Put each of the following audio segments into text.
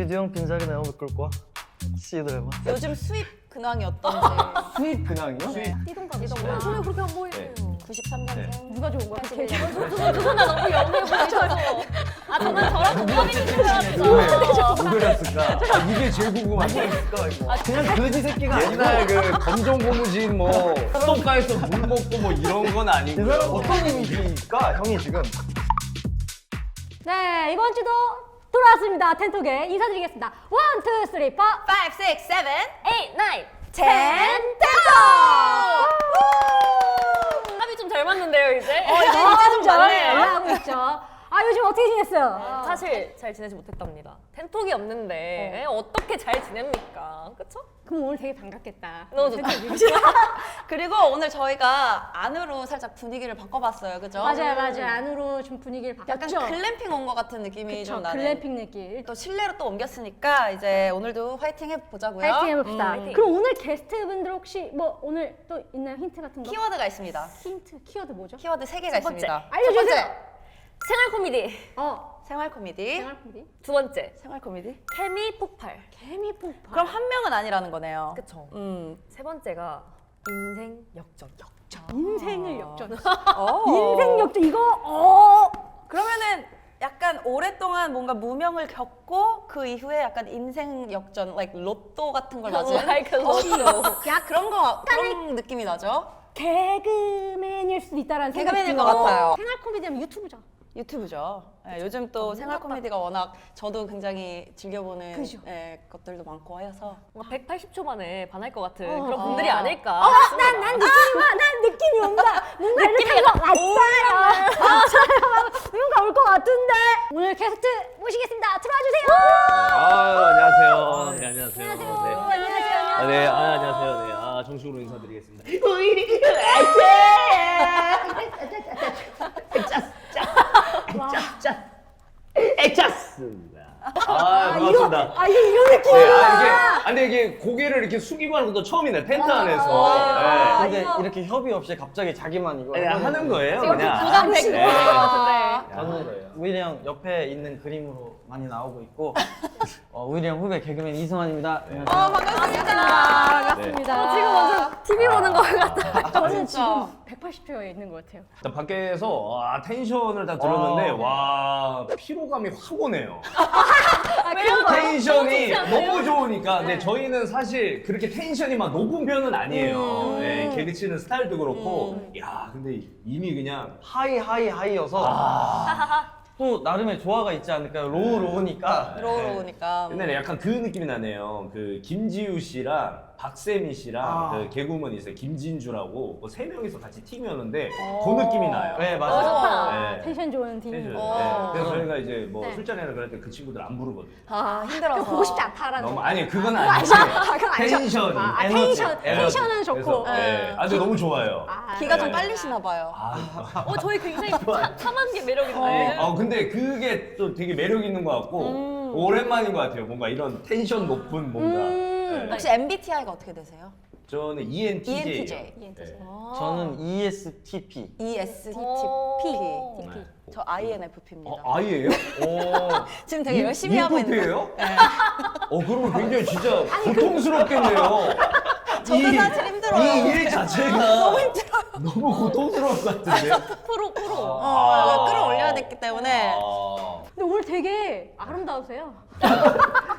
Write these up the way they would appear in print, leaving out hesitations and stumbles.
GD 형 빈자리 내가 못 끌 거야. 씨들 해봐. 요즘 수입 근황이 어떤지. 수입 근황이요? 네. 띠동갑. 전혀 그렇게 안 보이네요. 네. 93년생. 누가 좋은 거야? 두분 다 너무 영해 보이셔서. 아 저는 저랑 동갑인 줄 알았어. 누구였을까? 이게 제일 궁금한데. 그냥 거지 새끼가 아니고. 옛날 그 검정 고무신 뭐 수도가에서 물 먹고 뭐 이런 건 이 아니고요. 사람 어떤 이미지일까? 형이 지금. 네, 이번 주도 돌아왔습니다. 텐톡에 인사드리겠습니다. 1, 2, 3, 4, 5, 5, 6, 7, 8, 9, 10. 텐톡! 합이 좀 잘 맞는데요, 이제? 이제 좀 맞네요. 하고 있죠. 아, 요즘 어떻게 지냈어요? 사실 잘 지내지 못했답니다. 텐톡이 없는데 어떻게 잘 지냅니까? 그쵸? 그럼 오늘 되게 반갑겠다. 너무 좋다. 그리고 오늘 저희가 안으로 살짝 분위기를 바꿔봤어요, 그죠? 맞아요. 안으로 좀 분위기를 약간 바꿨죠? 글램핑 온 것 같은 느낌이 그쵸, 좀 나는. 글램핑 느낌. 또 실내로 또 옮겼으니까 이제 오늘도 화이팅 해보자고요. 파이팅 해봅시다. 화이팅. 그럼 오늘 게스트분들 혹시 뭐 오늘 또 있나요? 힌트 같은 거? 키워드가 있습니다. 키워드 뭐죠? 키워드 3개가 첫 번째. 있습니다. 알려주세요. 첫 번째, 생활 코미디. 생활 코미디. 생활 코미디. 두 번째, 생활 코미디. 케미 폭발. 개미 폭발. 그럼 한 명은 아니라는 거네요. 그쵸. 세 번째가 인생 역전. 인생을 역전. 어. 인생 역전 이거 그러면은 약간 오랫동안 뭔가 무명을 겪고 그 이후에 약간 인생 역전, like 로또 같은 걸 맞은 like 로또. 야 그런 느낌이 나죠? 개그맨일 수도 있다라는 생각이 개그맨일 것 들어요. 같아요. 생활 코미디하면 유튜브죠. 유튜브죠. 네, 요즘 또 생활 코미디가 워낙 저도 굉장히 즐겨보는 그죠. 것들도 많고 해서 뭔가 180초 만에 반할 것 같은 어. 그런 분들이 아닐까. 난 느낌이 온다. 뭔가 이렇게 왔어요. 뭔가 올 것 같은데. 오늘 게스트 모시겠습니다. 들어와 주세요. 안녕하세요. 네, 안녕하세요. 안녕하세요. 네, 안녕하세요. 네, 정식으로 인사드리겠습니다. 애짰습니다. 반갑습니다. 이런 네, 느낌이야. 근데 이게 고개를 이렇게 숙이고 하는 것도 처음이네, 텐트 아, 안에서. 근데 이렇게 협의 없이 갑자기 자기만 이거 네, 하는 거예요, 지금 그냥. 부담되고 네. 있는 것 같은데. 저는 우일이 형 옆에 있는 그림으로 많이 나오고 있고 우일이 형 후배 개그맨 이승환입니다. 안녕하세요. 반갑습니다. 지금 완전 TV 보는 것 같아. 저는 진짜. 지금 180초에 있는 것 같아요. 일단 밖에서 텐션을 다 들었는데 와 피로감이 확 오네요. 텐션이 너무 좋으니까. 근데 저희는 사실 그렇게 텐션이 막 높은 편은 아니에요. 네, 개그 치는 스타일도 그렇고. 야 근데 이미 그냥 하이여서 또 나름의 조화가 있지 않을까요? 로우니까. 들어오니까. 옛날에 약간 그 느낌이 나네요. 그 김지우 씨랑 박세미 씨랑 그 개그우먼이 있어요. 김진주라고 그 세 명이서 같이 팀이었는데 그 느낌이 나요. 네, 좋다. 맞아요. 네. 텐션 좋은 팀. 텐션. 어. 네. 그래서 저희가 이제 뭐 네. 술자리나 그럴 때 그 친구들 안 부르거든요. 힘들어서. 보고 싶지 않다라는 너무 거. 아니 그건 아니지. 그건 아니죠. 텐션이. 텐션, 에너지. 텐션은 좋고. 그래서, 네. 아 근데 너무 좋아요. 기가 좀 네. 빨리시나 봐요. 저희 굉장히 참한 게 매력인데. 근데 그게 또 되게 매력 있는 것 같고 오랜만인 것 같아요. 뭔가 이런 텐션 높은 뭔가. 네. 혹시 MBTI가 어떻게 되세요? 저는 ENTJ. ENTJ. 저는 ESTP. ESTP. 네. 저 INFP입니다. 아이예요? 지금 되게 열심히 하고 있는. ENFP예요? 그러면 굉장히 진짜 고통스럽겠네요. 저도 사실 힘들어요. 이 일 자체가 너무 힘들어요. 너무 고통스러울 것 같은데. 프로. 끌어올려야 됐기 때문에. 근데 오늘 되게 아름다우세요.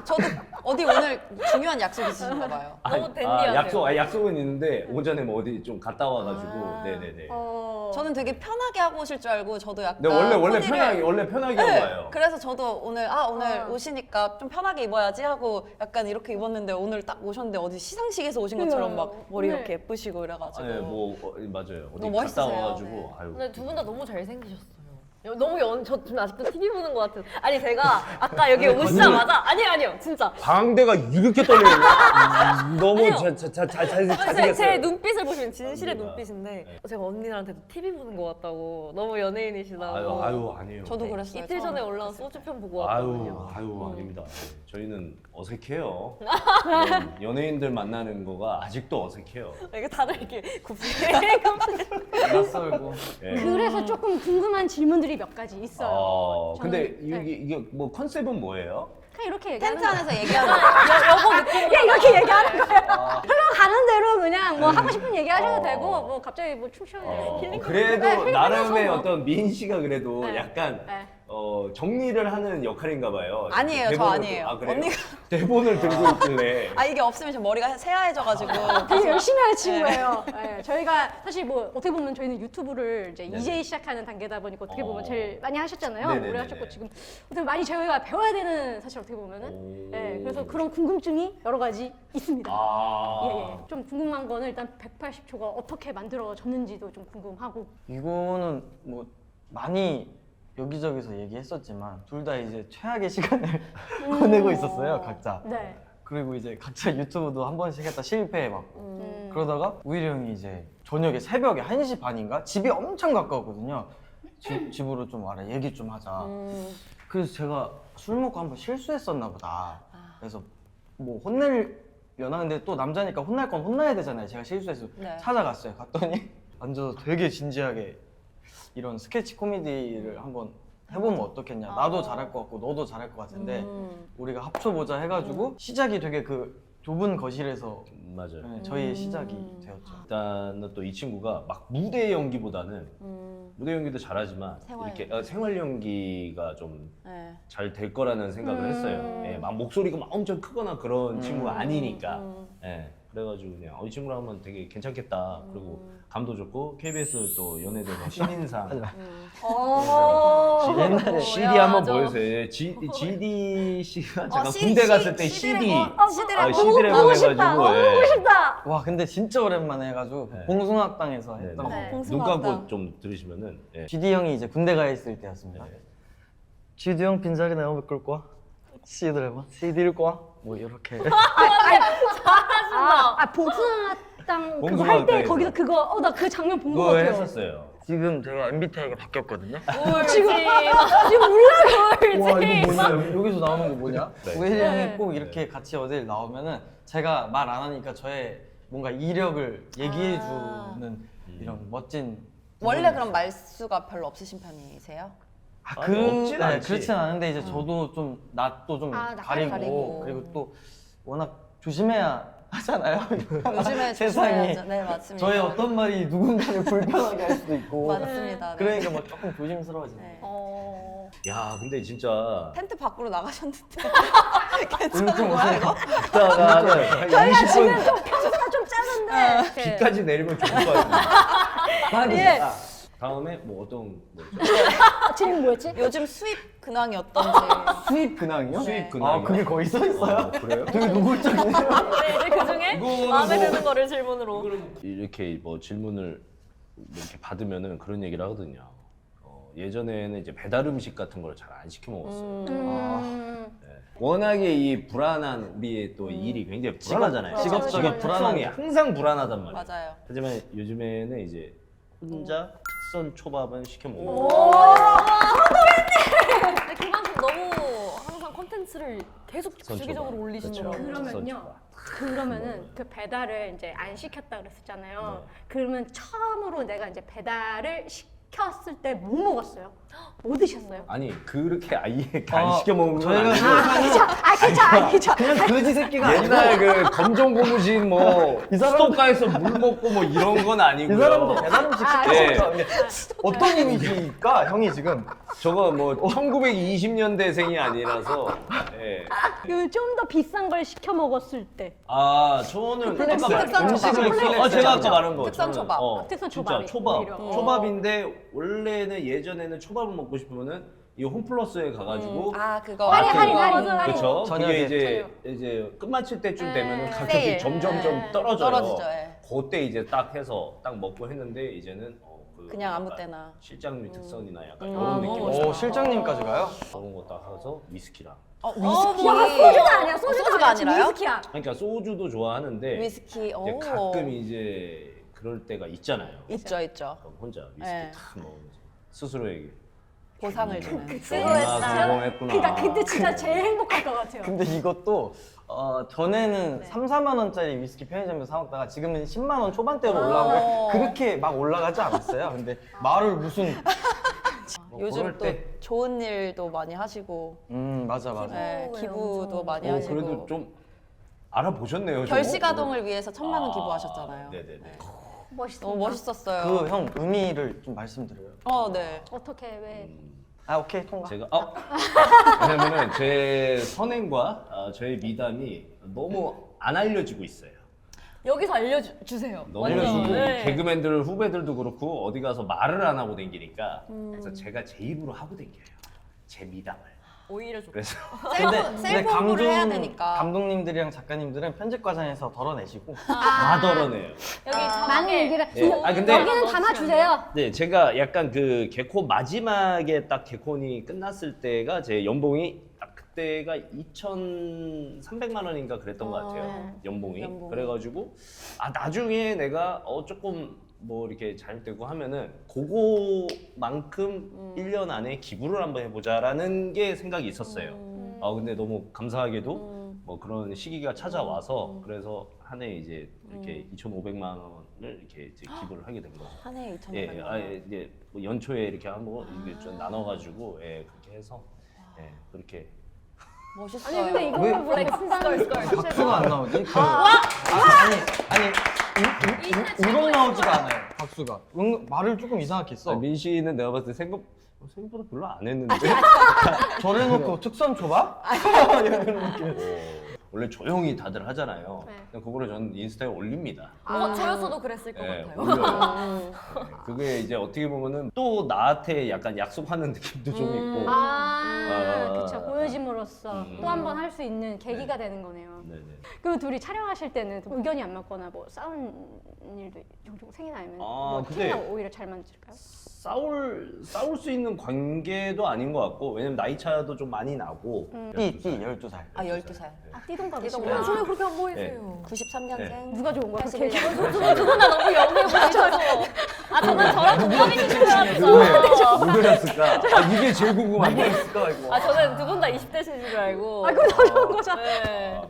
저도 어디 오늘 중요한 약속 있으신가 봐요. 너무 댄디하세요. 약속은 있는데 오전에 뭐 어디 좀 갔다 와가지고. 네네네. 저는 되게 편하게 하고 오실 줄 알고 저도 약간 네, 원래 코디를- 편하게 네. 와요. 그래서 저도 오늘 오시니까 좀 편하게 입어야지 하고 약간 이렇게 입었는데 오늘 딱 오셨는데 어디 시상식에서 오신 것처럼 막 머리 네. 이렇게 예쁘시고 이래가지고. 네, 맞아요. 어디 너무 갔다 멋있으세요. 와가지고. 네. 아유. 근데 두 분 다 너무 잘생기셨어요. 저 지금 아직도 TV 보는 것 같은. 아니 제가 아까 여기 오시자마자 아니요 진짜 방대가 이렇게 떨리는 너무 아니요. 잘생겼어요. 제 눈빛을 보시면 진실의 눈빛인데 제가 언니들한테도 TV 보는 것 같다고 너무 연예인이시다고. 아유 아니에요. 저도 그랬어요. 이틀 전에 처음에. 올라온 소주편 보고 왔거든요. 아유 아닙니다. 저희는 어색해요. 연예인들 만나는 거가 아직도 어색해요. 이게 다들 이렇게 굽게 낯설고. 예. 그래서 조금 궁금한 질문들이 몇 가지 있어요. 근데 저는- 네. 이게 뭐 컨셉은 뭐예요? 그냥 이렇게 얘기하는 텐트 거예요. 안에서 얘기하는 여보 느낌. 그냥 이렇게 얘기하는 거예요. 흘러가는 대로 그냥 뭐 하고 싶은 얘기 하셔도 되고 뭐 갑자기 뭐 춤추는 그래도 힐링 나름의 하면서 어떤 미인 씨가 그래도 네. 약간 네. 정리를 하는 역할인가 봐요. 아니에요, 저 대본을 아니에요. 아, 그래요? 언니가 대본을 들고 있길래. 아 이게 없으면 저 머리가 새하얘져가지고 되게 열심히 하는 친구예요. 네, 저희가 사실 뭐 어떻게 보면 저희는 유튜브를 이제 네네. 이제 시작하는 단계다 보니까 어떻게 보면 어. 제일 많이 하셨잖아요. 네네네네. 오래 하셨고 지금 어떻게 많이 저희가 배워야 되는 사실 어떻게 보면은 오. 네, 그래서 그런 궁금증이 여러 가지 있습니다. 아. 예, 예. 좀 궁금한 거는 일단 180초가 어떻게 만들어졌는지도 좀 궁금하고. 이거는 뭐 많이 여기저기서 얘기했었지만 둘 다 이제 최악의 시간을 보내고 있었어요, 각자. 네. 그리고 이제 각자 유튜브도 한 번씩 했다 실패해봤고 그러다가 우일이 형이 이제 저녁에 새벽에 1시 반인가? 집이 엄청 가까웠거든요. 집으로 좀 와라, 얘기 좀 하자. 그래서 제가 술 먹고 한번 실수했었나 보다. 그래서 뭐 혼내려나? 근데 또 남자니까 혼날 건 혼나야 되잖아요. 제가 실수해서 네. 찾아갔어요. 갔더니 앉아서 되게 진지하게 이런 스케치 코미디를 한번 해보면 어떻겠냐. 나도 잘할 것 같고 너도 잘할 것 같은데 우리가 합쳐보자 해가지고 시작이 되게 그 좁은 거실에서 맞아요. 네, 저희의 시작이 되었죠. 일단은 또 이 친구가 막 무대 연기보다는 무대 연기도 잘하지만 생활 이렇게 생활 연기가 좀 잘 네. 될 거라는 생각을 했어요. 예, 막 목소리가 막 엄청 크거나 그런 친구가 아니니까. 예, 그래가지고 그냥 이 친구랑 하면 되게 괜찮겠다. 그리고 감도 좋고 KBS 또 연예대상 신인상 옛날에 CD 한번 보여주세요. GD 씨가 제가 군대 갔을 때 CD CD를 보고 싶다. 보내가지고 예. 보고 싶다. 와 근데 진짜 오랜만에 해가지고 네. 봉숭아학당에서 네, 했던 네. 거. 눈 감고 좀 들으시면은 예. GD 형이 이제 군대 가 있을 때였습니다. 네. GD 형 빈자리 내가 끌 거야? CD를 해봐. CD를 꺼? 뭐 이렇게. 봉숭아땅 그거 할 때 봉숭아학당에서. 거기서 그거 나 그 장면 본 거 그거 같아요. 했었어요. 지금 제가 MBTI가 바뀌었거든요. 지금 몰라요. 와 이거 뭐냐? 여기서 나오는 거 뭐냐? 네. 우혜리 네. 형이 꼭 이렇게 같이 어딜 나오면은 제가 말 안 하니까 저의 뭔가 이력을 얘기해 주는 이런 멋진. 원래 그럼 말수가 별로 없으신 편이세요? 없진 않지. 그렇진 않은데 이제 저도 좀 낯도 좀 낯 가리고 그리고 또 워낙 조심해야 하잖아요. 요즘에 세상이 조심해야죠. 네 맞습니다. 저의 어떤 말이 누군가를 불편하게 할 수도 있고 맞습니다. 네. 그러니까 막 조금 조심스러워지네. 네. 야 근데 진짜 텐트 밖으로 나가셨는데 좀 괜찮은 거야 이거? 이따가 한 20분 평소가 좀 짜는데 비까지 내리면 좋을 것 같은데. 예. 다음에 뭐 어떤 질문 뭐였지? 요즘 수입 근황이 어떤지. 수입 근황이요? 수입 근황이요? 아 그게 거기 써 있어요? 그래요? 되게 노골적이네요. 네, 이제 그 중에 이거는 마음에 뭐- 드는 거를 질문으로. 이렇게 뭐 질문을 이렇게 받으면은 그런 얘기를 하거든요. 예전에는 이제 배달 음식 같은 걸 잘 안 시켜 먹었어요. 워낙에 이 불안한 우리의 또 일이 굉장히 불안하잖아요. 직업적인 불안함이 항상 불안하단 말이에요. 맞아요. 하지만 요즘에는 이제 혼자 특선 초밥은 시켜 먹는 오, 거예요. 근데 그만큼 너무 항상 콘텐츠를 계속 특선 주기적으로 초밥. 올리시더라고요. 그렇죠. 그러면요. 그러면은 그 배달을 이제 안 시켰다 그랬었잖아요. 네. 그러면 처음으로 내가 이제 배달을 시켰을 때 뭐 먹었어요? 뭐 드셨어요? 아니 그렇게 아예 안 시켜 먹는 건 저희가 아니고 그쵸. 그냥 거지 새끼가 아니고 옛날 그 검정 고무신 뭐 이 사람도- 스토카에서 물 먹고 뭐 이런 건 아니고요. 이 사람도 배달 음식 예. 시켰어. 어떤 이미지일까 형이 지금? 저거 뭐 1920년대생이 아니라서. 예. 그 좀 더 비싼 걸 시켜 먹었을 때. 아 저는 플렉스, 아까 특선 음식을 초밥. 제가 아까 말한 거 특선 저는, 초밥. 특선 진짜 초밥이 초밥 오히려. 초밥인데 원래는 예전에는 초밥을 먹고 싶으면은 이 홈플러스에 가가지고 아 그거. 할인. 그렇죠. 저녁에. 그게 이제 끝마칠 때쯤 되면은 가격이 세일. 점점점 떨어져요. 떨어지죠. 예. 그때 이제 딱 해서 딱 먹고 했는데 이제는 그냥 아무 약간 때나. 실장님 특선이나 약간 아, 이런 너무 느낌. 멋있다. 오 실장님까지 가요? 그런 거 딱 해서 위스키랑. 위스키. 야, 소주가 아니야. 소주가 아니라요? 위스키야. 그러니까 소주도 좋아하는데 위스키. 이제 오. 가끔 이제 그럴 때가 있잖아요. 있죠 있죠. 그럼 혼자 위스키 네. 탁 먹으면서 스스로에게 보상을 주는. 존나 성공했구나. 그러니까 그때 진짜 제일 행복할 것 같아요. 근데 이것도 전에는 3, 4만 원짜리 위스키 편의점에서 사 먹다가 지금은 10만 원 초반대로 올라온 거 그렇게 막 올라가지 않았어요. 근데 말을 무슨 요즘 그럴 또 때. 좋은 일도 많이 하시고 맞아 맞아. 네, 기부에 기부도 엄청. 많이 하시고 그래도 좀 알아보셨네요. 결식아동을 위해서 1,000만 원 기부하셨잖아요. 네네네. 네. 멋있어. 너무 멋있었어요. 그 형 의미를 좀 말씀드려요. 네. 어떻게 왜? 아 오케이 통과. 제가 왜냐면은 제 선행과 저의 미담이 너무 안 알려지고 있어요. 여기서 알려주세요. 너무 알려주고. 네. 개그맨들 후배들도 그렇고 어디 가서 말을 안 하고 댕기니까 그래서 제가 제 입으로 하고 댕겨요. 제 미담을. 오히려 좋고. 그래서 셀프 홍보를 해야 되니까. 감독님들이랑 작가님들은 편집 과정에서 덜어내시고 다 덜어내요. 여기 많은 얘기를 네. 아, 근데- 여기는 담아주세요. 네, 제가 약간 그 개콘 마지막에 딱 개콘이 끝났을 때가 제 연봉이 딱 그때가 2,300만 원인가 그랬던 것 같아요. 연봉이. 연봉. 그래가지고 나중에 내가 조금 뭐 이렇게 잘되고 하면은 그거만큼 1년 안에 기부를 한번 해보자라는 게 생각이 있었어요. 근데 너무 감사하게도 뭐 그런 시기가 찾아와서 그래서 한 해 이제 이렇게 2,500만 원을 이렇게 이제 기부를 하게 된 거죠. 한 해에 2,500만 예, 원. 이제 뭐 연초에 이렇게 한번 이게 좀 나눠가지고 그렇게 해서 그렇게 멋있어요. 아니 근데 이거 원래 쓴다는 박수가 안 나오지? 아니 우렁 나오지가 않아요. 박수가. 말을 조금 이상하게 했어. 민 씨는 내가 봤을 때 생각보다 별로 안 했는데 저래놓고 특선 초밥? 이런 느낌. 원래 조용히 다들 하잖아요. 네. 근데 그거를 저는 인스타에 올립니다. 저였어도 그랬을 것 예, 같아요. 올려요. 네, 그게 이제 어떻게 보면은 또 나한테 약간 약속하는 느낌도 좀 있고. 그쵸. 보여짐으로써 음. 또 한 번 할 수 있는 계기가 되는 거네요. 네네. 그럼 둘이 촬영하실 때는 의견이 안 맞거나 뭐 싸운 일도 종종 생기나 아니면 뭐 근데- 팀이랑 오히려 잘 맞을까요? 싸울 수 있는 관계도 아닌 것 같고, 왜냐면 나이 차도 좀 많이 나고. 띠 12살. 아 12살. 띠동갑이시구나. 전혀 그렇게 안 보이세요. 93년생. 누가 좋은 거야? 81년. 두 분 다 너무 영해 보이셔서. 저는 저랑 동갑이신 줄 알았어. 누구였을까? 이게 제일 궁금한데. 있을까 이거? 저는 두 분 다 20대신 줄 알고. 그럼 더 좋은 거잖아. 네.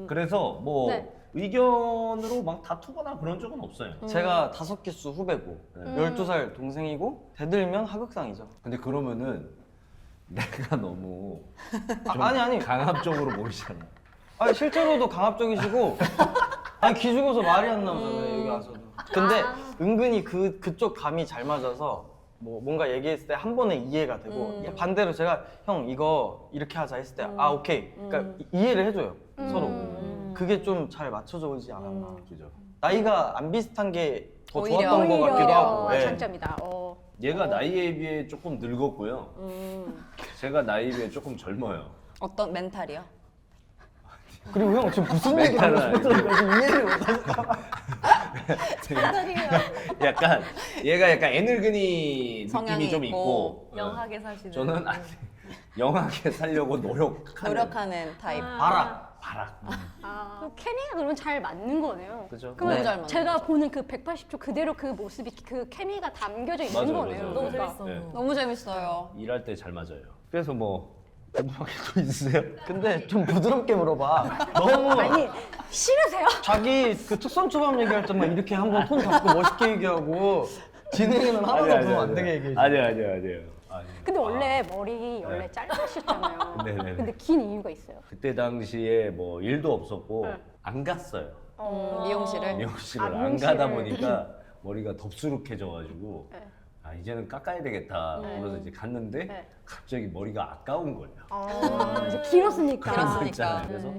그래서 뭐 네. 의견으로 막 다투거나 그런 적은 없어요. 제가 5개수 후배고 12살 동생이고 대들면 하극상이죠. 근데 그러면은 내가 너무 좀 아니. 강압적으로 보이잖아. 아니 실제로도 강압적이시고 아니 기죽어서 말이 안 나오잖아요 여기 와서도. 근데 은근히 그쪽 감이 잘 맞아서 뭐 뭔가 얘기했을 때 한 번에 이해가 되고 반대로 제가 형 이거 이렇게 하자 했을 때 오케이 그러니까 이해를 해줘요 서로. 그게 좀 잘 맞춰져 오지 않았나. 그죠? 나이가 안 비슷한 게 더 오히려. 좋았던 것 같기도 하고. 예. 장점이다. 얘가 나이에 비해 조금 늙었고요. 제가 나이에 비해 조금 젊어요. 어떤 멘탈이요? 그리고 형 지금 무슨 얘기를 하고 멘탈은 싶었어요? 지금 이해를 못하겠어. 약간 얘가 약간 애늙은이 성향이 느낌이 좀 있고, 있고 영하게 사시는. 저는 영하게 살려고 노력하는 타입. 봐라. 그 케미가 그러면 잘 맞는 거네요. 그죠? 그러면 너무 잘 맞는 제가 보는 그 180초 그대로 그 모습이 그 케미가 담겨져 있는 맞아요, 거네요. 맞아요. 너무 네. 재밌어. 네. 너무 재밌어요. 일할 때 잘 맞아요. 그래서 뭐 궁금한 게 또 있으세요? 근데 좀 부드럽게 물어봐. 너무 아니 싫으세요? 자기 그 특선 초밥 얘기할 때만 이렇게 한번 톤 잡고 멋있게 얘기하고 진행은 하나도 그러면 안 되게 얘기해. 아니에요. 근데 원래 머리 원래 짧으셨잖아요. 네네네. 근데 긴 이유가 있어요. 그때 당시에 뭐 일도 없었고 네. 안 갔어요. 미용실을. 미용실을 안 미용실을. 가다 보니까 머리가 덥수룩해져가지고 네. 이제는 깎아야 되겠다. 그래서 이제 갔는데 네. 갑자기 머리가 아까운 거예요. 이제 길었으니까. 길었으니까. 있잖아요. 그래서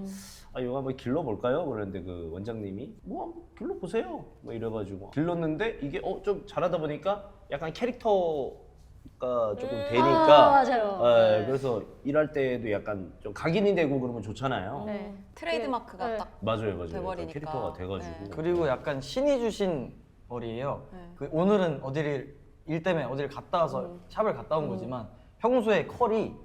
이거 한번 길러볼까요? 그랬는데 그 원장님이 뭐 한번 길러보세요. 뭐 이래가지고 길렀는데 이게 좀 잘하다 보니까 약간 캐릭터가 조금 되니까 맞아요. 그래서 일할 때도 약간 좀 각인이 되고 그러면 좋잖아요. 네. 트레이드마크가 네. 딱 맞아요. 약간 돼버리니까. 캐릭터가 돼가지고 네. 그리고 약간 신이 주신 머리예요. 네. 그 오늘은 일 때문에 어디를 갔다 와서 샵을 갔다 온 거지만 평소에 컬이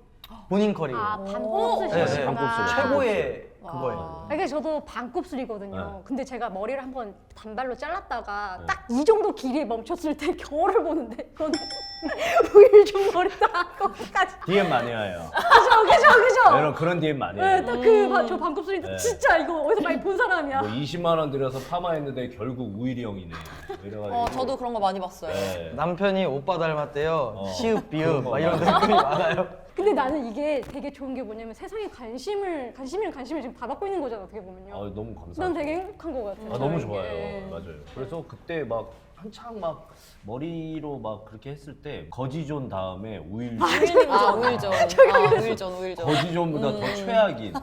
본인 컬이에요. 반곱 네, 네. 쓰시구나. 반곱 쓰요. 최고의 그거예요. 이게 저도 반곱슬이거든요. 네. 근데 제가 머리를 한번 단발로 잘랐다가 네. 딱 이 정도 길이에 멈췄을 때 겨울을 보는데 그건 우일중 머리다 거기까지. DM 많이 와요. 그죠. 여러분 그런 DM 많이 네, 해요. 딱저 반곱슬인데 네. 진짜 이거 어디서 많이 본 사람이야. 뭐 20만 원 들여서 파마했는데 결국 우일이 형이네. 이래가지고. 저도 그런 거 많이 봤어요. 네. 남편이 오빠 닮았대요. 시읍 비읍 그런 거 막 이런 댓글이 많아요. 근데 나는 이게 되게 좋은 게 뭐냐면 세상에 관심을 지금 다 받고 있는 거잖아, 어떻게 보면요. 너무 감사해요. 난 되게 행복한 것 같아. 너무 이게. 좋아요. 맞아요. 그래서 그때 막 한창 막 머리로 막 그렇게 했을 때 거지존 다음에 우일존. 우일전. 거지존보다 더 최악인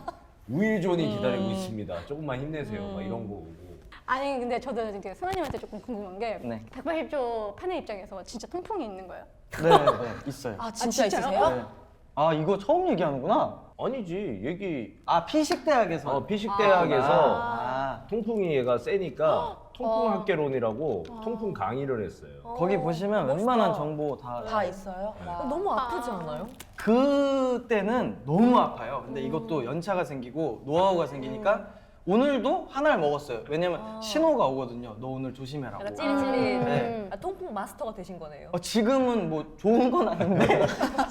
우일존이 기다리고 있습니다. 조금만 힘내세요. 막 이런 거 오고. 아니 근데 저도 이렇게 승환님한테 조금 궁금한 게 네. 180조 팬의 입장에서 진짜 통풍이 있는 거예요? 네, 있어요. 진짜 진짜요? 있으세요? 네. 아 이거 처음 얘기하는구나. 아니지 얘기 피식대학에서. 피식대학에서 통풍이 얘가 세니까 통풍학개론이라고 통풍 강의를 했어요. 거기 보시면 웬만한 정보 다 있어요? 와. 너무 아프지 않아요? 그때는 너무 아파요. 근데 이것도 연차가 생기고 노하우가 생기니까 오늘도 하나를 먹었어요. 왜냐면 신호가 오거든요. 너 오늘 조심해라고. 약간 찌릿찌릿. 네. 통풍 마스터가 되신 거네요. 지금은 뭐 좋은 건 아닌데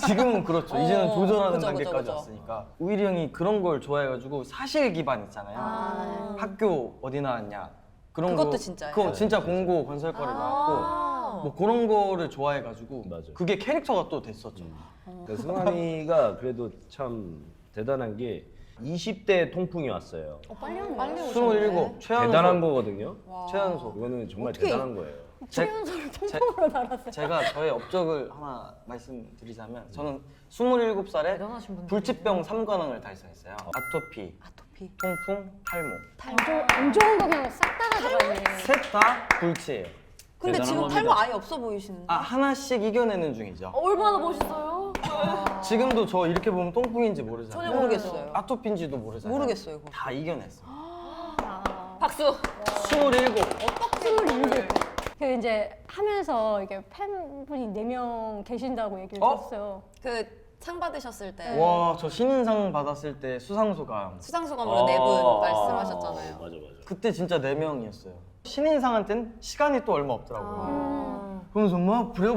지금은 그렇죠. 이제는 조절하는 그죠, 단계까지 그죠. 왔으니까. 우일이 형이 그런 걸 좋아해가지고 사실 기반 있잖아요. 학교 어디 나왔냐 그런 그것도 거. 진짜예요. 그거 진짜 공고 건설과를 나왔고 뭐 그런 거를 좋아해가지고 맞아요. 그게 캐릭터가 또 됐었죠. 그러니까 승환이가 그래도 참 대단한 게 20대 통풍이 왔어요. 빨리 오네. 빨리 27 최연소. 대단한 거거든요. 최연소. 이거는 정말 어떻게 대단한 거예요. 최연소를 통풍으로 달았어요. 제가 저의 업적을 하나 말씀드리자면 저는 27살에 대단하신 분들. 불치병 3관왕을 달성했어요. 아토피, 통풍, 탈모. 안 좋은 거 그냥 싹 다 가져가네. 셋 다 불치예요. 근데 대단한 지금 겁니다. 탈모 아예 없어 보이시는데? 하나씩 이겨내는 중이죠. 얼마나 멋있어요? 지금도 저 이렇게 보면 통풍인지 모르잖아요. 전혀 모르겠어요. 아토피인지도 모르잖아요. 모르겠어요, 그거. 다 이겨냈어. 박수. 27. 27. 그 이제 하면서 이게 팬분이 4명 계신다고 얘기를 들었어요. 그 상 받으셨을 때 와, 저 신인상 받았을 때 수상소감. 수상소감으로 4분 말씀하셨잖아요. 맞아. 그때 진짜 4명이었어요. 신인상한테는 시간이 또 얼마 없더라고요. 그러면서 막 부려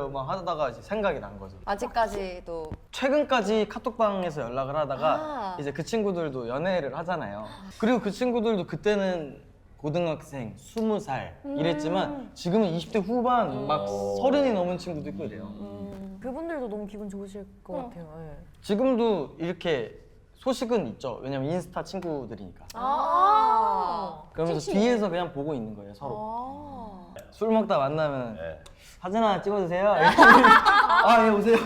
막 하다가 이제 생각이 난 거죠. 아직까지도 최근까지 카톡방에서 연락을 하다가 이제 그 친구들도 연애를 하잖아요. 그리고 그 친구들도 그때는 고등학생 20살 이랬지만 지금은 20대 후반 막 30이 넘은 친구도 있고 이래요. 그분들도 너무 기분 좋으실 것 같아요. 네. 지금도 이렇게 소식은 있죠. 왜냐면 인스타 친구들이니까. 그러면서 찐친이네. 뒤에서 그냥 보고 있는 거예요, 서로. 술 먹다 만나면 네. 사진 하나 찍어주세요. 예, 오세요.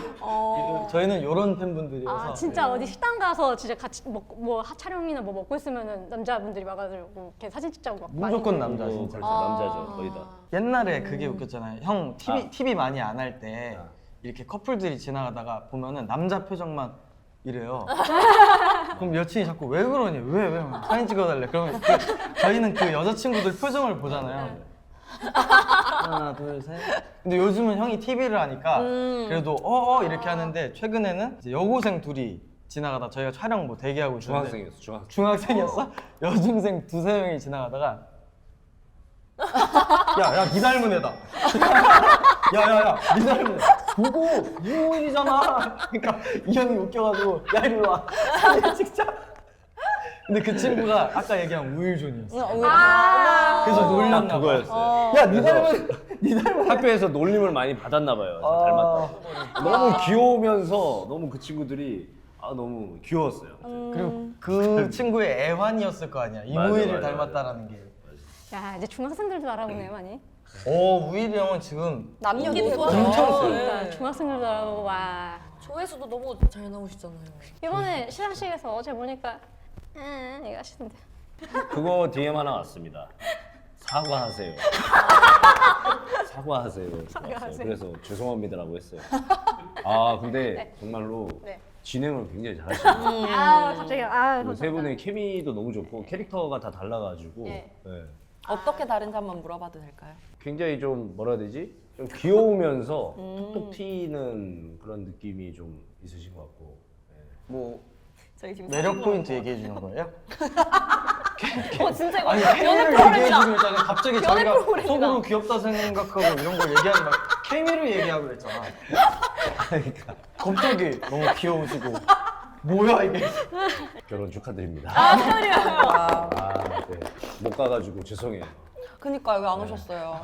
저희는 이런 팬분들이어서. 진짜 어디 식당 가서 진짜 같이 뭐 촬영이나 뭐 먹고 있으면은 남자분들이 와가지고 이렇게 사진 찍자고 막 무조건 많이 남자 진짜. 남자죠 거의 다. 옛날에 그게 웃겼잖아요. 형 TV 많이 안 할 때 이렇게 커플들이 지나가다가 보면은 남자 표정만 이래요. 그럼 여친이 자꾸 왜 그러니? 왜? 사진 찍어달래. 그러면 저희는 그 여자친구들 표정을 보잖아요. 하나, 둘, 셋. 근데 요즘은 형이 TV를 하니까 그래도 이렇게 하는데 최근에는 이제 여고생 둘이 지나가다 저희가 촬영 뭐 대기하고 있었는데 중학생이었어? 여중생 2-3명이 지나가다가 야, 니 닮은 애다. 야, 니 닮은 애. 보고 이호인이잖아. 그러니까 이 형이 웃겨가지고 야 이리 와. 사진 찍자. 근데 그 친구가 아까 얘기한 우일존이었어. 그래서 놀랐나 봐. 그거였어요. 야, 니 닮은 학교에서 놀림을 많이 받았나 봐요. 닮았다. 너무 귀여우면서 너무 그 친구들이 너무 귀여웠어요. 그리고 그 친구의 애환이었을 거 아니야. 이무일을 맞아. 닮았다라는 게. 야 이제 중학생들도 알아보네 많이. 우일이 형은 지금 남녀 인기 모두 대박이에요. 엄청 세요. 그러니까 중학생들도 알아보고 와. 조회수도 너무 잘 나오시잖아요. 이번에 시상식에서 어제 보니까 이거 하시던데. 그거 DM 하나 왔습니다. 사과하세요. 사과하세요. 그래서 죄송합니다라고 했어요. 근데 정말로 진행을 굉장히 잘하시네요. 갑자기 그리고 세 분의 케미도 너무 좋고 캐릭터가 다 달라가지고 네. 어떻게 다른지 한번 물어봐도 될까요? 굉장히 좀 뭐라 해야 되지? 좀 귀여우면서 톡톡 튀는 그런 느낌이 좀 있으신 것 같고. 뭐 저희 지금 매력 사진 포인트 보는 얘기해 주는 거예요? 거. 진짜 이거 아니 연애 케미를 얘기해 프로그램이다. 주고 있잖아. 갑자기 연애 저희가 프로그램이다. 속으로 귀엽다 생각하고 이런 걸 얘기하지 말고 케미를 얘기하고 그랬잖아. 그러니까 갑자기 너무 귀여우시고 뭐야 이게? 결혼 축하드립니다. 아, 축하드려요. 네. 못 가가지고 죄송해요. 그니까요, 왜 안 오셨어요?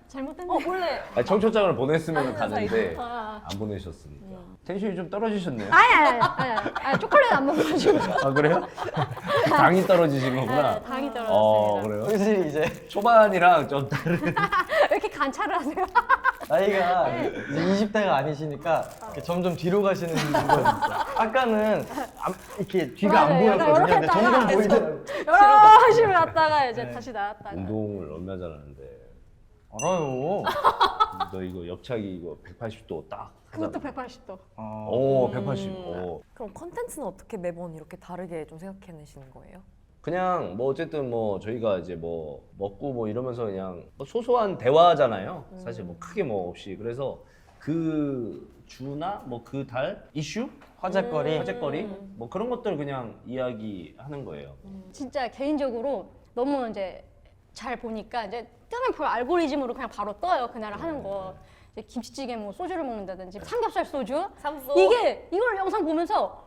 잘못됐네. 원래 청첩장을 보냈으면 아는 가는데 아. 안 보내셨으니까 텐션이 좀 떨어지셨네요. 아니, 초콜릿 안 먹어가지고. 아 그래요? 당이 떨어지신 거구나. 당이 떨어졌습니다. 그래요? 확실히 이제 초반이랑 좀 다른. 왜 이렇게 관찰을 하세요? 나이가 이제 20대가 아니시니까 이렇게 점점 뒤로 가시는 부분이 있어요. 아까는 이렇게 뒤가 안 맞아요. 약간 보였거든요. 근데 이렇게 점점 했다가 보이더라고요. 열심히 갔다가 이제 네. 다시 나왔다가. 운동을 얼마 잘하는데 알아요. 너 이거 옆차기 이거 180도 딱. 그것도 180도. 오 180. 오. 그럼 컨텐츠는 어떻게 매번 이렇게 다르게 좀 생각해내시는 거예요? 그냥 뭐 어쨌든 뭐 저희가 이제 뭐 먹고 뭐 이러면서 그냥 뭐 소소한 대화잖아요. 사실 뭐 크게 뭐 없이 그래서 그 주나 뭐 그 달 이슈 화제거리 뭐 그런 것들 그냥 이야기하는 거예요. 진짜 개인적으로 너무 이제 잘 보니까 이제 뜨면 그 알고리즘으로 그냥 바로 떠요. 그날 하는 거. 이제 김치찌개 뭐 소주를 먹는다든지 삼겹살 소주. 삼소. 이걸 영상 보면서 와,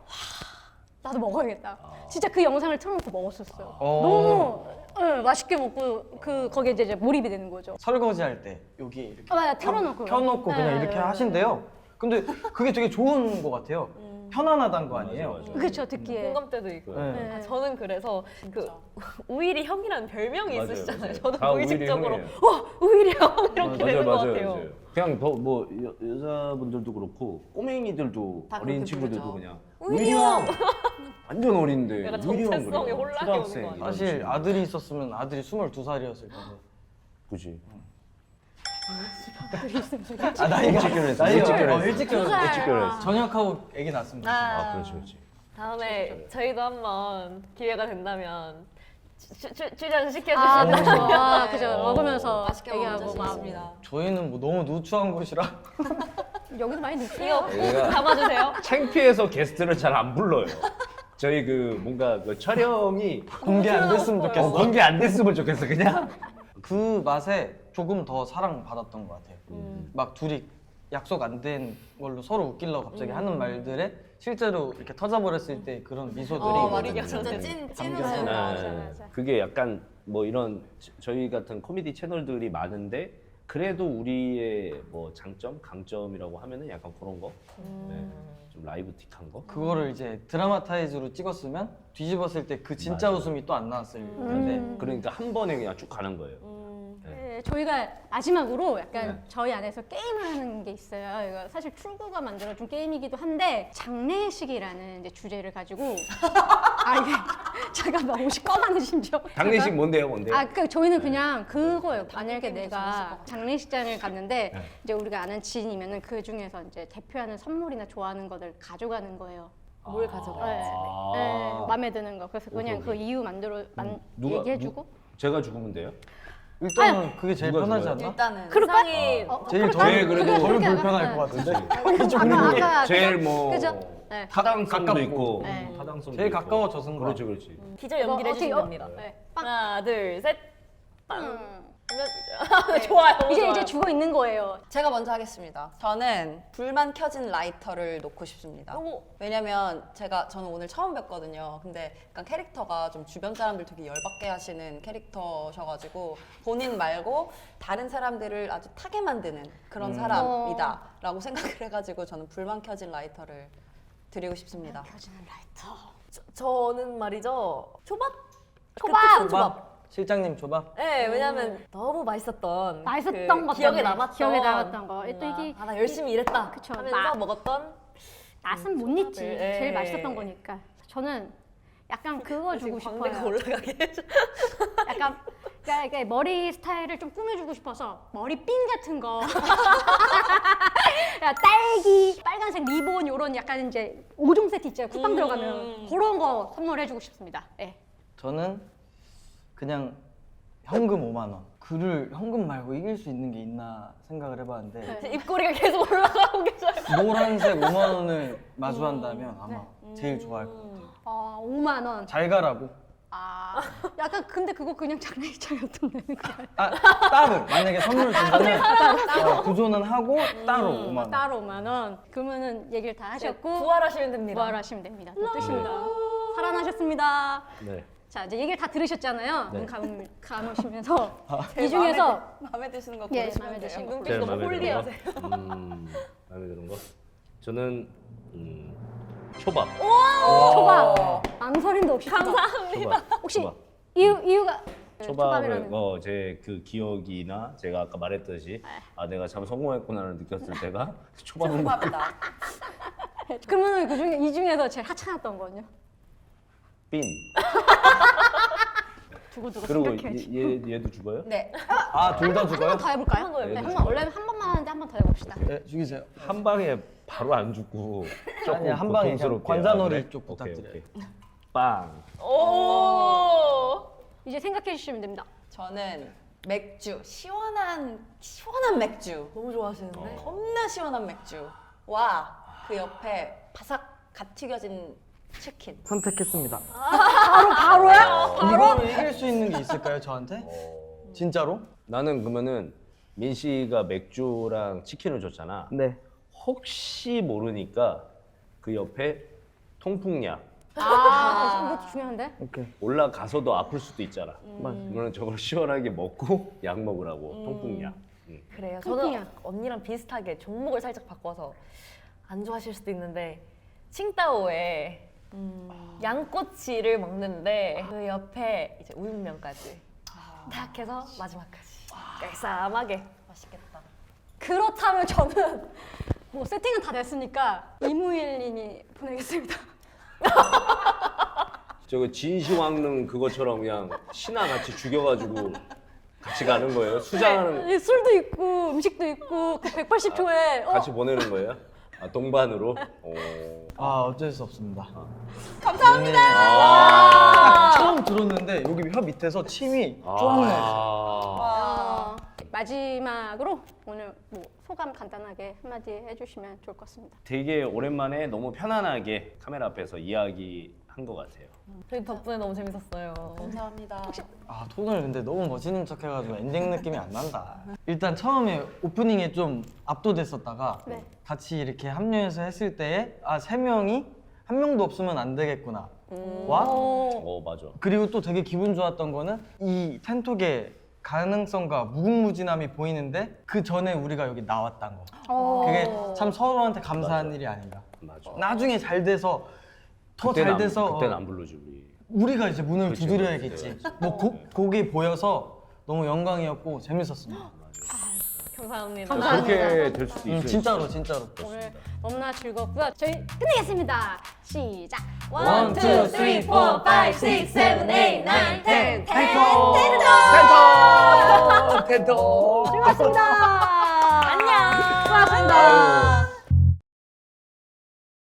나도 먹어야겠다. 진짜 그 영상을 틀어놓고 먹었었어요. 너무 맛있게 먹고 거기에 이제 몰입이 되는 거죠. 설거지 할 때 여기 이렇게 맞아, 틀어놓고. 켜놓고 그냥 이렇게 하신대요. 근데 그게 되게 좋은 것 같아요. 편안하다는 거 아니에요? 맞아. 그렇죠, 듣기에. 공감대도 있고. 네. 아, 저는 그래서 그 우일이 형이라는 별명이 맞아요, 있으시잖아요. 맞아요. 저도 다 우일이 무의식적으로 형이에요. 와 우일이 형 이렇게 되는 것 같아요. 그냥 뭐 여자분들도 그렇고 꼬맹이들도 다 어린 그렇게 친구들도 부르죠. 그냥 우일이 형! 완전 어린데 약간 우일이 형 정체성이 그래요. 혼란이 초등학생 오는 거 이런 사실 친구. 아들이 있었으면 아들이 22살이었을 텐데. 그지. 나이가 일찍 결혼했어. 일찍 결혼했어. 일찍 두 살. 결혼했어. 일찍 결혼했어. 전역하고 아기 낳았으면 좋겠어요. 아 그렇지 그렇지. 다음에 저희도 한번 기회가 된다면 출연 시켜주시면 아, 그죠. 네. 그죠. 먹으면서 맛있게 얘기하고 먹으면 막. 좋습니다. 저희는 뭐 너무 누추한 곳이라 여기도 많이 이거 늦어요. 얘가 담아주세요. 창피해서 게스트를 잘 안 불러요. 저희 그 뭔가 그 촬영이 공개 안 됐으면 좋겠어. 공개 안 됐으면 좋겠어 그냥. 그 맛에 조금 더 사랑받았던 것 같아요. 막 둘이 약속 안 된 걸로 서로 웃기려고 갑자기 하는 말들에 실제로 이렇게 터져버렸을 때 그런 미소들이 맞아. 우리가 진짜 저는 찐 담겨서. 웃음. 맞아. 그게 약간 뭐 이런 저희 같은 코미디 채널들이 많은데 그래도 우리의 뭐 장점, 강점이라고 하면은 약간 그런 거, 네, 좀 라이브틱한 거. 그거를 이제 드라마타이즈로 찍었으면 뒤집었을 때 그 진짜 맞아요. 웃음이 또 안 나왔을 텐데 그러니까 한 번에 그냥 쭉 가는 거예요. 네, 저희가 마지막으로 약간 네. 저희 안에서 게임을 하는 게 있어요. 이거 사실 출구가 만들어준 게임이기도 한데 장례식이라는 이제 주제를 가지고 이게 잠깐만 옷이 검하네 심지어. 장례식 뭔데요, 뭔데요? 그러니까 저희는 그냥 그거예요. 만약에 내가 장례식장을 갔는데 네. 이제 우리가 아는 지인이면은 그 중에서 이제 대표하는 선물이나 좋아하는 것들 가져가는 거예요. 뭘 가져가야지. 네, 마음에 드는 거. 그래서 그냥 그 이유 얘기해주고. 제가 죽으면 돼요? 일단은 그게 제일 누가 편하지 좋아요? 않나? 일단은 그럴까? 세상이 제일 제일 그래도 덜 그렇게 불편할 하면, 것 같은데 아까 제일 그죠? 뭐 그죠? 네. 타당성도 가깝고. 있고 네. 타당성도 제일 있고. 가까워져 순간. 그렇지 그렇지. 기절 연기를 어떻게 해주시면 됩니다. 네. 빵. 하나, 둘, 셋. 음. 좋아요. 너무 이제 좋아요. 죽어 있는 거예요. 제가 먼저 하겠습니다. 저는 불만 켜진 라이터를 놓고 싶습니다. 오. 왜냐면 저는 오늘 처음 뵀거든요. 근데 약간 캐릭터가 좀 주변 사람들 되게 열받게 하시는 캐릭터셔가지고 본인 말고 다른 사람들을 아주 타게 만드는 그런 사람이다라고 생각을 해가지고 저는 불만 켜진 라이터를 드리고 싶습니다. 켜지는 라이터. 저는 말이죠. 초밥? 초밥! 그 특선 초밥. 실장님 줘봐. 네, 왜냐면 너무 맛있었던 맛있었던 것 기억에 때문에. 남았던 기억에 남았던 거. 또 이게 나 열심히 일했다 그쵸, 하면서 맛. 먹었던 맛은 못 잊지. 네. 제일 맛있었던 거니까. 저는 약간 그거 주고 광대가 싶어요. 올라가게 해줘. 약간 그러니까 이게 머리 스타일을 좀 꾸며주고 싶어서 머리핀 같은 거. 야, 딸기, 빨간색 리본 이런 약간 이제 5종 세트 있잖아요. 쿠팡 들어가면 그런 거 선물해주고 싶습니다. 네. 저는 그냥 현금 5만 원. 그를 현금 말고 이길 수 있는 게 있나 생각을 해봤는데 입꼬리가 계속 올라가고 계셔요. 노란색 5만 원을 마주한다면 아마 제일 좋아할 것 같아요. 5만 원. 잘 가라고. 약간 근데 그거 그냥 장례식장이었던 거 아, 따로 만약에 선물을 준다면 구조는 하고 따로 5만 원. 따로 5만 원. 그러면은 얘기를 다 하셨고 부활하시면 됩니다. 부활하시면 됩니다. 그 뜻입니다. 살아나셨습니다. 네. 자 이제 얘기를 다 들으셨잖아요. 네. 눈 감으시면서 이 중에서 마음에 드시는 거 예, 고르시면 마음에 돼요. 드시는 거. 눈빛이 제일 너무 마음에 드는 홀리하세요. 거? 마음에 드는 거? 저는 초밥. 초밥 망설임도 없이 초밥. 초밥. 혹시 초밥. 이유가 초밥을 제 그 기억이나 제가 아까 말했듯이 내가 참 성공했구나를 느꼈을 때가 초밥을 먹고 초밥이다. 그러면 그 중에 이 중에서 제일 하찮았던 거는요? 빈. 두고두고 그리고 생각해야지. 얘도 죽어요? 네. 아, 둘 다 죽어요? 한 번 더 해볼까요? 한번 더 네, 해볼까요? 한번 원래 한 번만 하는데 한 번 더 해봅시다. 네, 죽이세요. 한 방에 바로 안 죽고 조금 아니, 한 방에 고통스럽게. 그냥 관자놀이 그래? 쪽 오케이, 부탁드려요. 오케이. 빵. 오. 이제 생각해 주시면 됩니다. 저는 맥주, 시원한 맥주. 너무 좋아하시는데. 겁나 시원한 맥주. 와, 그 옆에 바삭 갓 튀겨진 치킨. 선택했습니다. 바로야? 이거를 이길 수 있는 게 있을까요, 저한테? 진짜로? 나는 그러면은 민 씨가 맥주랑 치킨을 줬잖아. 네. 혹시 모르니까 그 옆에 통풍약 이것도 중요한데? 오케이. 올라가서도 아플 수도 있잖아. 맞아. 그러면 저걸 시원하게 먹고 약 먹으라고 통풍약. 그래요. 통풍이야. 저는 언니랑 비슷하게 종목을 살짝 바꿔서 안 좋아하실 수도 있는데 칭따오에 양꼬치를 먹는데 그 옆에 이제 우육면까지 딱 해서 마지막까지 깔쌈하게 맛있겠다. 그렇다면 저는 뭐 세팅은 다 됐으니까 이무일님이 보내겠습니다. 저거 진시황릉 그것처럼 그냥 신하 같이 죽여가지고 같이 가는 거예요? 수장하는 네, 술도 있고 음식도 있고 그 180초에 같이 보내는 거예요? 동반으로? 어쩔 수 없습니다. 감사합니다. 딱 처음 들었는데 여기 혀 밑에서 침이 쫙 나요. 마지막으로 오늘 뭐 소감 간단하게 한마디 해주시면 좋을 것 같습니다. 되게 오랜만에 너무 편안하게 카메라 앞에서 이야기한 것 같아요. 저희 덕분에 너무 재밌었어요. 감사합니다. 톤을 근데 너무 멋있는 척 해가지고 엔딩 느낌이 안 난다. 일단 처음에 오프닝에 좀 압도됐었다가 네. 같이 이렇게 합류해서 했을 때에 3명이 한 명도 없으면 안 되겠구나. 와 맞아. 그리고 또 되게 기분 좋았던 거는 이 텐톡의 가능성과 무궁무진함이 보이는데 그 전에 우리가 여기 나왔다는 거. 그게 참 서로한테 감사한 맞아. 일이 아닌가. 맞아. 나중에 잘 돼서 더 잘 돼서 그때는 안 불러줘 우리. 우리가 이제 문을 그치, 두드려야겠지. 그치. 뭐 곡이 보여서 너무 영광이었고 재밌었습니다. 감사합니다. 그렇게 될 수도 있어요. 진짜로. 오늘 너무나 즐겁고요. 저희 끝내겠습니다. 시작. 1, 2, 3, 4, 5, 6, 7, 8, 9, 10. 텐톡! 즐거웠습니다. 안녕. 수고하셨습니다.